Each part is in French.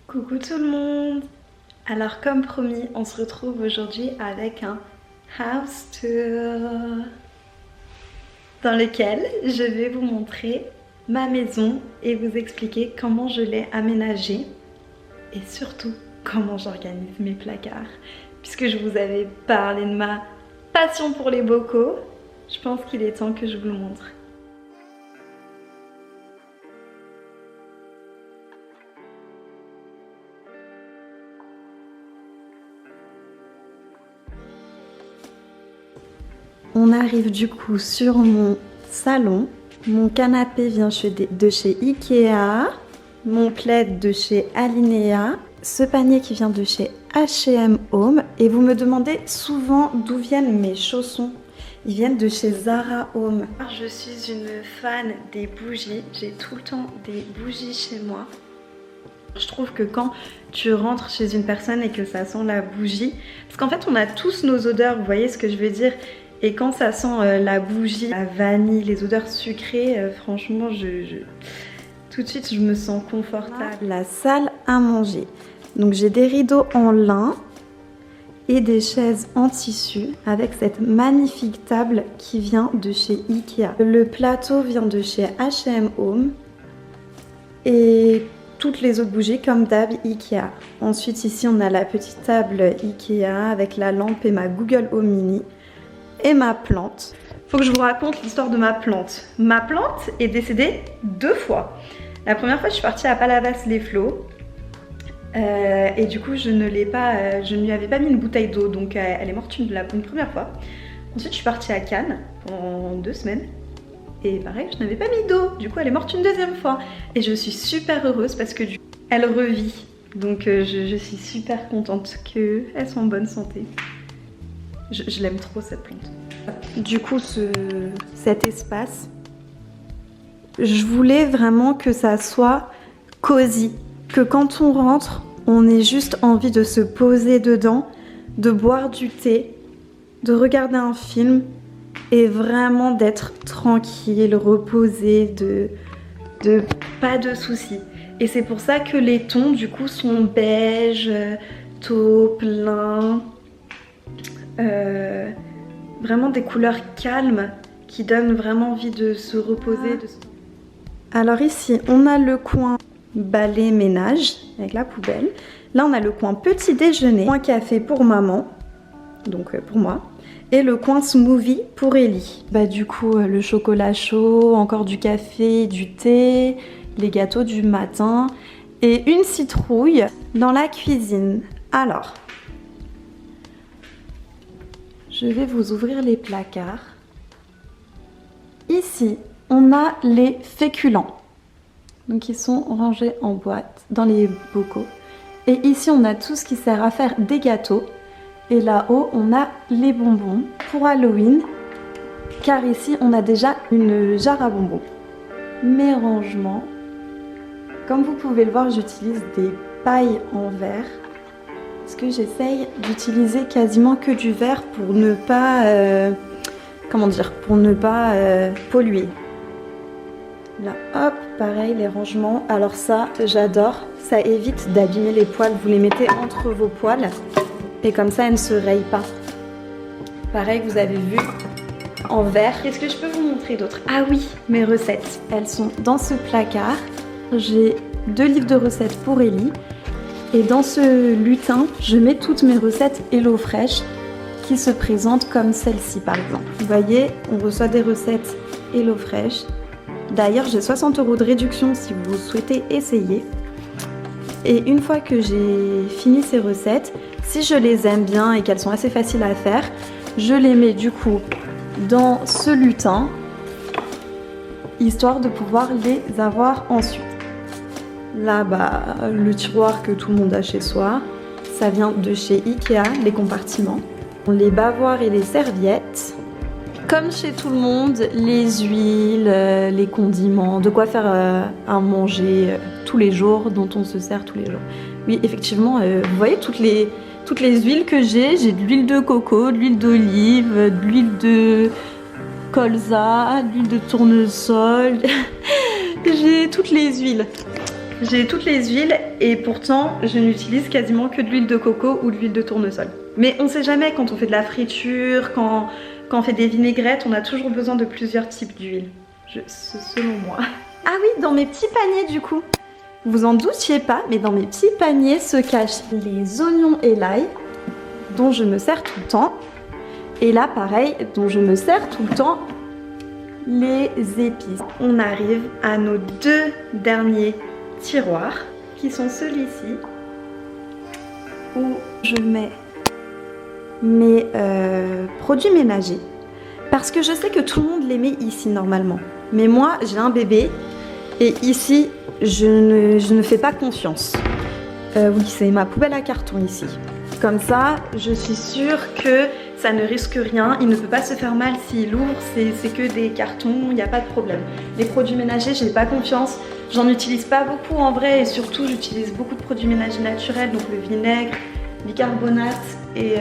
Coucou tout le monde! Alors comme promis, on se retrouve aujourd'hui avec un house tour dans lequel je vais vous montrer ma maison et vous expliquer comment je l'ai aménagée et surtout comment j'organise mes placards. Puisque je vous avais parlé de ma passion pour les bocaux, je pense qu'il est temps que je vous le montre. On arrive du coup sur mon salon. Mon canapé vient de chez Ikea. Mon plaid de chez Alinea. Ce panier qui vient de chez H&M Home. Et vous me demandez souvent d'où viennent mes chaussons. Ils viennent de chez Zara Home. Je suis une fan des bougies. J'ai tout le temps des bougies chez moi. Je trouve que quand tu rentres chez une personne et que ça sent la bougie, parce qu'en fait on a tous nos odeurs, vous voyez ce que je veux dire? Et quand ça sent la bougie, la vanille, les odeurs sucrées, franchement, tout de suite, je me sens confortable. La salle à manger. Donc j'ai des rideaux en lin et des chaises en tissu avec cette magnifique table qui vient de chez Ikea. Le plateau vient de chez H&M Home et toutes les autres bougies comme d'hab Ikea. Ensuite ici on a la petite table Ikea avec la lampe et ma Google Home Mini. Et ma plante. Faut que je vous raconte l'histoire de ma plante. Ma plante est décédée 2 fois. La première fois, je suis partie à Palavas-les-Flots. Et du coup, je ne lui avais pas mis une bouteille d'eau. Donc, elle est morte une première fois. Ensuite, je suis partie à Cannes pendant 2 semaines. Et pareil, je n'avais pas mis d'eau. Du coup, elle est morte une 2e fois. Et je suis super heureuse parce que du coup, elle revit. Donc, je suis super contente qu'elle soit en bonne santé. Je l'aime trop cette plante. Du coup, cet espace, je voulais vraiment que ça soit cosy. Que quand on rentre, on ait juste envie de se poser dedans, de boire du thé, de regarder un film et vraiment d'être tranquille, reposé, de pas de soucis. Et c'est pour ça que les tons du coup sont beige, taupe, lin. Vraiment des couleurs calmes qui donnent vraiment envie de se reposer. Alors ici on a le coin balai ménage avec la poubelle. Là on a le coin petit déjeuner, coin café pour maman, donc pour moi, et le coin smoothie pour Ellie. Du coup le chocolat chaud, encore du café, du thé, les gâteaux du matin et une citrouille dans la cuisine. Alors je vais vous ouvrir les placards. Ici, on a les féculents. Donc ils sont rangés en boîte dans les bocaux. Et ici, on a tout ce qui sert à faire des gâteaux. Et là-haut, on a les bonbons pour Halloween. Car ici, on a déjà une jarre à bonbons. Mes rangements. Comme vous pouvez le voir, j'utilise des pailles en verre. Parce que j'essaye d'utiliser quasiment que du verre pour ne pas, polluer. Là, hop, pareil, les rangements. Alors ça, j'adore. Ça évite d'abîmer les poils. Vous les mettez entre vos poils et comme ça, elles ne se rayent pas. Pareil, vous avez vu en verre. Qu'est-ce que je peux vous montrer d'autre? Ah oui, mes recettes. Elles sont dans ce placard. J'ai 2 livres de recettes pour Ellie. Et dans ce lutin, je mets toutes mes recettes HelloFresh qui se présentent comme celle-ci par exemple. Vous voyez, on reçoit des recettes HelloFresh. D'ailleurs, j'ai 60 € de réduction si vous souhaitez essayer. Et une fois que j'ai fini ces recettes, si je les aime bien et qu'elles sont assez faciles à faire, je les mets du coup dans ce lutin, histoire de pouvoir les avoir ensuite. Là, le tiroir que tout le monde a chez soi, ça vient de chez Ikea, les compartiments. Les bavoirs et les serviettes. Comme chez tout le monde, les huiles, les condiments, de quoi faire à manger tous les jours, dont on se sert tous les jours. Oui, effectivement, vous voyez toutes les huiles que j'ai de l'huile de coco, de l'huile d'olive, de l'huile de colza, de l'huile de tournesol. J'ai toutes les huiles. J'ai toutes les huiles et pourtant je n'utilise quasiment que de l'huile de coco ou de l'huile de tournesol. Mais on sait jamais, quand on fait de la friture, quand on fait des vinaigrettes, on a toujours besoin de plusieurs types d'huile. Selon moi. Ah oui, dans mes petits paniers du coup. Vous en doutiez pas, mais dans mes petits paniers se cachent les oignons et l'ail, dont je me sers tout le temps. Et là pareil, dont je me sers tout le temps, les épices. On arrive à nos deux derniers tiroirs, qui sont celui-ci, où je mets mes produits ménagers. Parce que je sais que tout le monde les met ici normalement. Mais moi, j'ai un bébé, et ici, je ne fais pas confiance. Oui, c'est ma poubelle à carton ici. Comme ça, je suis sûre que ça ne risque rien. Il ne peut pas se faire mal s'il ouvre. C'est que des cartons, il n'y a pas de problème. Les produits ménagers, j'ai pas confiance. J'en utilise pas beaucoup en vrai. Et surtout, j'utilise beaucoup de produits ménagers naturels. Donc le vinaigre, bicarbonate et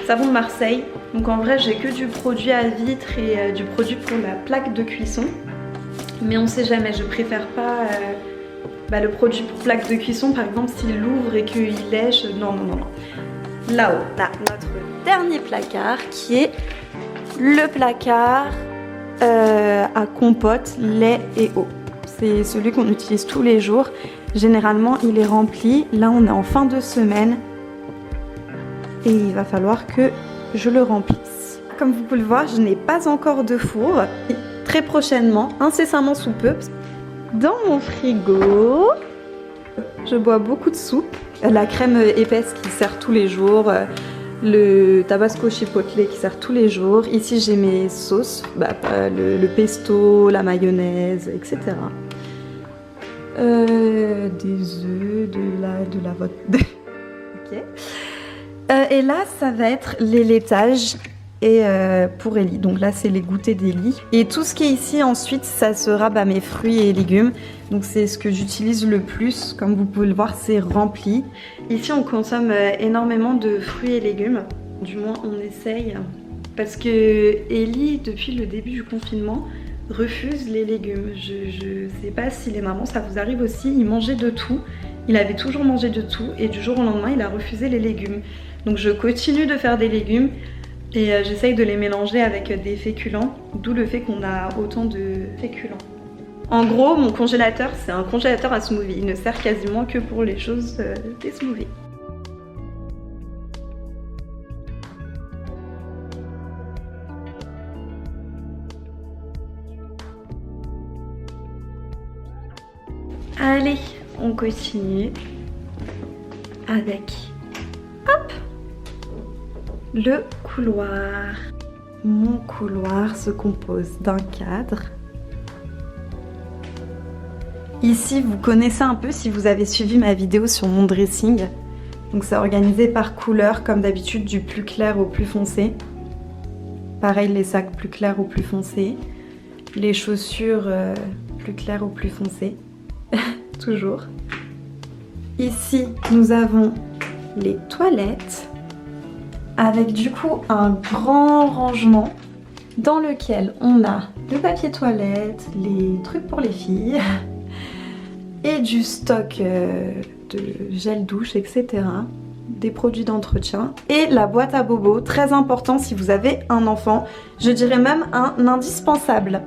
savon de Marseille. Donc en vrai, j'ai que du produit à vitre et du produit pour la plaque de cuisson. Mais on sait jamais, je préfère pas le produit pour plaque de cuisson, par exemple, s'il l'ouvre et qu'il lèche. Non. Là-haut, là, notre dernier placard qui est le placard à compote, lait et eau. C'est celui qu'on utilise tous les jours. Généralement, il est rempli. Là, on est en fin de semaine et il va falloir que je le remplisse. Comme vous pouvez le voir, je n'ai pas encore de four. Très prochainement, incessamment sous peu. Dans mon frigo, je bois beaucoup de soupe. La crème épaisse qui sert tous les jours, le tabasco chipotle qui sert tous les jours. Ici j'ai mes sauces, le pesto, la mayonnaise, etc. Des œufs, de la vodka. Ok. Et là ça va être les laitages. Et pour Ellie, donc là c'est les goûters d'Ellie. Et tout ce qui est ici ensuite, ça sera mes fruits et légumes. Donc c'est ce que j'utilise le plus, comme vous pouvez le voir, c'est rempli. Ici on consomme énormément de fruits et légumes, du moins on essaye. Parce que Ellie, depuis le début du confinement, refuse les légumes. Je sais pas si les mamans ça vous arrive aussi, il mangeait de tout. Il avait toujours mangé de tout et du jour au lendemain il a refusé les légumes. Donc je continue de faire des légumes. Et j'essaye de les mélanger avec des féculents, d'où le fait qu'on a autant de féculents. En gros, mon congélateur, c'est un congélateur à smoothie. Il ne sert quasiment que pour les choses des smoothies. Allez, on continue avec... Hop! Le couloir. Mon couloir se compose d'un cadre. Ici, vous connaissez un peu si vous avez suivi ma vidéo sur mon dressing. Donc c'est organisé par couleur, comme d'habitude, du plus clair au plus foncé. Pareil, les sacs plus clairs au plus foncé. Les chaussures plus claires au plus foncé. Toujours. Ici, nous avons les toilettes. Avec du coup un grand rangement dans lequel on a le papier toilette, les trucs pour les filles et du stock de gel douche, etc. Des produits d'entretien et la boîte à bobo, très important si vous avez un enfant, je dirais même un indispensable.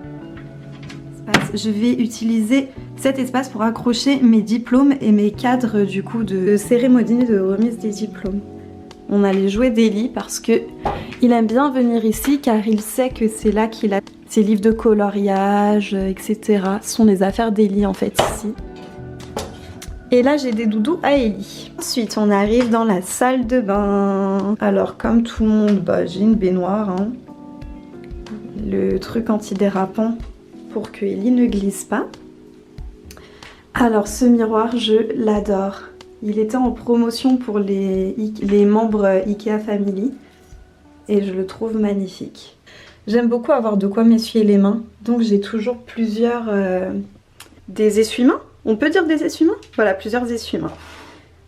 Je vais utiliser cet espace pour accrocher mes diplômes et mes cadres du coup de cérémonie de remise des diplômes. On a les jouets d'Ellie parce que il aime bien venir ici car il sait que c'est là qu'il a ses livres de coloriage, etc. Ce sont les affaires d'Ellie en fait ici. Et là j'ai des doudous à Ellie. Ensuite on arrive dans la salle de bain. Alors comme tout le monde, j'ai une baignoire. Hein. Le truc antidérapant pour que Ellie ne glisse pas. Alors ce miroir je l'adore. Il était en promotion pour les membres Ikea Family et je le trouve magnifique. J'aime beaucoup avoir de quoi m'essuyer les mains, donc j'ai toujours plusieurs des essuie-mains. On peut dire des essuie-mains? Voilà, plusieurs essuie-mains.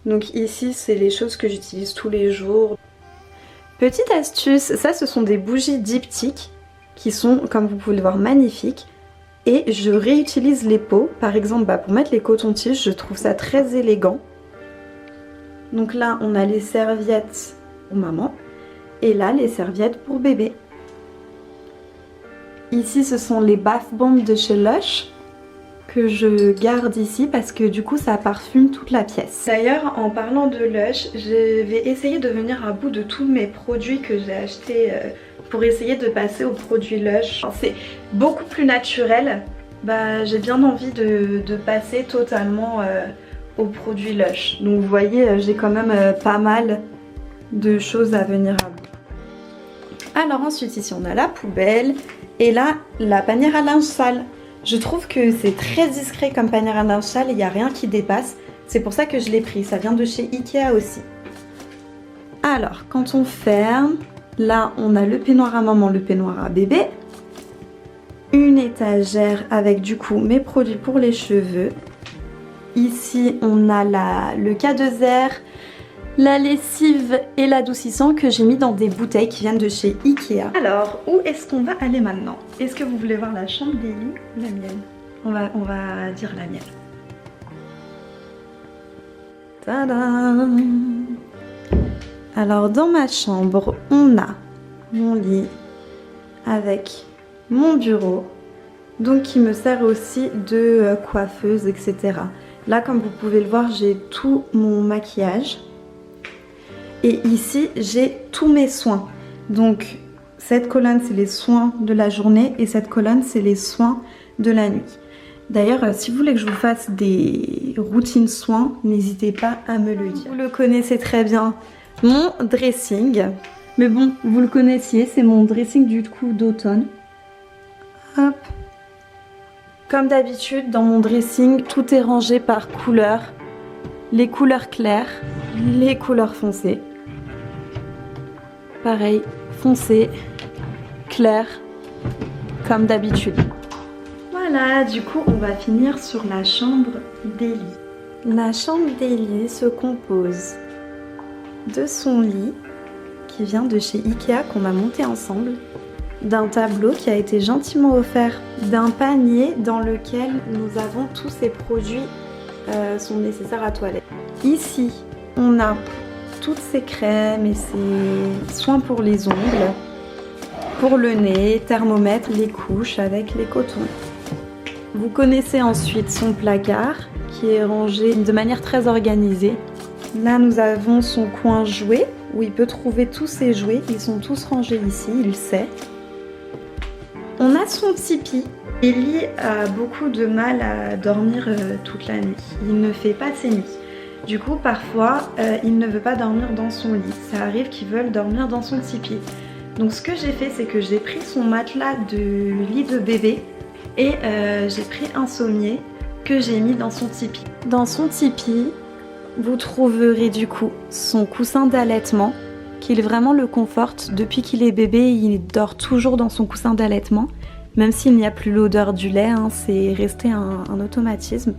Donc ici, c'est les choses que j'utilise tous les jours. Petite astuce, ça ce sont des bougies diptyques qui sont, comme vous pouvez le voir, magnifiques. Et je réutilise les pots, par exemple pour mettre les cotons-tiges, je trouve ça très élégant. Donc là on a les serviettes pour maman et là les serviettes pour bébé. Ici ce sont les bath bombs de chez Lush que je garde ici parce que du coup ça parfume toute la pièce. D'ailleurs en parlant de Lush, je vais essayer de venir à bout de tous mes produits que j'ai achetés pour essayer de passer aux produits Lush. C'est beaucoup plus naturel, j'ai bien envie de passer totalement aux produits Lush. Donc vous voyez j'ai quand même pas mal de choses à venir à bout. Alors ensuite ici on a la poubelle et là la panière à linge sale. Je trouve que c'est très discret comme panière à linge sale, il n'y a rien qui dépasse. C'est pour ça que je l'ai pris, ça vient de chez Ikea aussi. Alors, quand on ferme, là on a le peignoir à maman, le peignoir à bébé. Une étagère avec du coup mes produits pour les cheveux. Ici on a le K2R, la lessive et l'adoucissant que j'ai mis dans des bouteilles qui viennent de chez Ikea. Alors, où est-ce qu'on va aller maintenant? Est-ce que vous voulez voir la chambre d'Ellie ou la mienne? On va dire la mienne. Tadam! Alors, dans ma chambre, on a mon lit avec mon bureau, donc qui me sert aussi de coiffeuse, etc. Là, comme vous pouvez le voir, j'ai tout mon maquillage. Et ici, j'ai tous mes soins. Donc, cette colonne, c'est les soins de la journée et cette colonne, c'est les soins de la nuit. D'ailleurs, si vous voulez que je vous fasse des routines soins, n'hésitez pas à me le dire. Vous le connaissez très bien, mon dressing. Mais bon, vous le connaissiez, c'est mon dressing du coup d'automne. Hop. Comme d'habitude, dans mon dressing, tout est rangé par couleur. Les couleurs claires, les couleurs foncées. Pareil, foncé, clair, comme d'habitude. Voilà, du coup, on va finir sur la chambre d'Ellie. La chambre d'Ellie se compose de son lit, qui vient de chez Ikea, qu'on a monté ensemble, d'un tableau qui a été gentiment offert, d'un panier dans lequel nous avons tous ces produits sont nécessaires à toilette. Ici, on a toutes ces crèmes et ces soins pour les ongles, pour le nez, thermomètre, les couches avec les cotons. Vous connaissez ensuite son placard qui est rangé de manière très organisée. Là, nous avons son coin jouets où il peut trouver tous ses jouets. Ils sont tous rangés ici, il sait. On a son tipi. Ellie a beaucoup de mal à dormir toute la nuit. Il ne fait pas ses nuits. Du coup, parfois, il ne veut pas dormir dans son lit. Ça arrive qu'il veuille dormir dans son tipi. Donc ce que j'ai fait, c'est que j'ai pris son matelas de lit de bébé et j'ai pris un sommier que j'ai mis dans son tipi. Dans son tipi, vous trouverez du coup son coussin d'allaitement qui vraiment le conforte. Depuis qu'il est bébé, il dort toujours dans son coussin d'allaitement. Même s'il n'y a plus l'odeur du lait, hein, c'est resté un automatisme.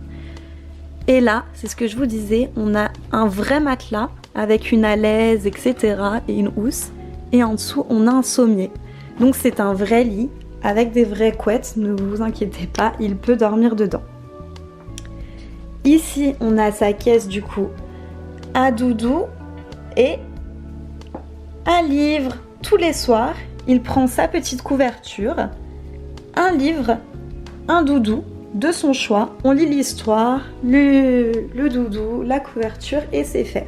Et là, c'est ce que je vous disais, on a un vrai matelas avec une alaise, etc. et une housse. Et en dessous, on a un sommier. Donc c'est un vrai lit avec des vraies couettes, ne vous inquiétez pas, il peut dormir dedans. Ici, on a sa caisse du coup à doudou et un livre tous les soirs. Il prend sa petite couverture, un livre, un doudou de son choix. On lit l'histoire, le doudou, la couverture et c'est fait.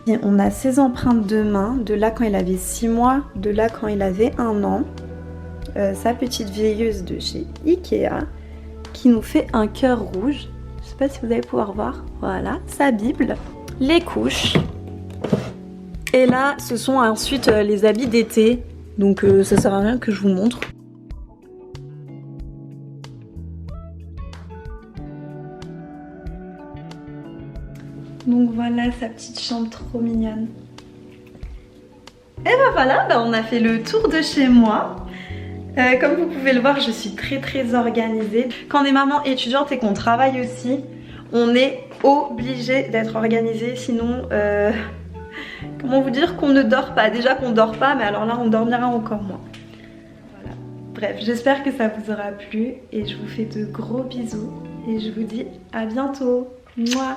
Et on a ses empreintes de main, de là quand il avait 6 mois, de là quand il avait 1 an. Sa petite veilleuse de chez Ikea qui nous fait un cœur rouge. Je sais pas si vous allez pouvoir voir. Voilà, sa Bible, les couches. Et là, ce sont ensuite les habits d'été. Donc ça sert à rien que je vous montre. Donc voilà sa petite chambre trop mignonne. Et ben voilà, on a fait le tour de chez moi. Comme vous pouvez le voir, je suis très organisée. Quand on est maman étudiante et qu'on travaille aussi, on est obligé d'être organisé, sinon comment vous dire qu'on ne dort pas. Déjà qu'on dort pas, mais alors là on dormira encore moins. Voilà. Bref, j'espère que ça vous aura plu et je vous fais de gros bisous et je vous dis à bientôt. Mouah.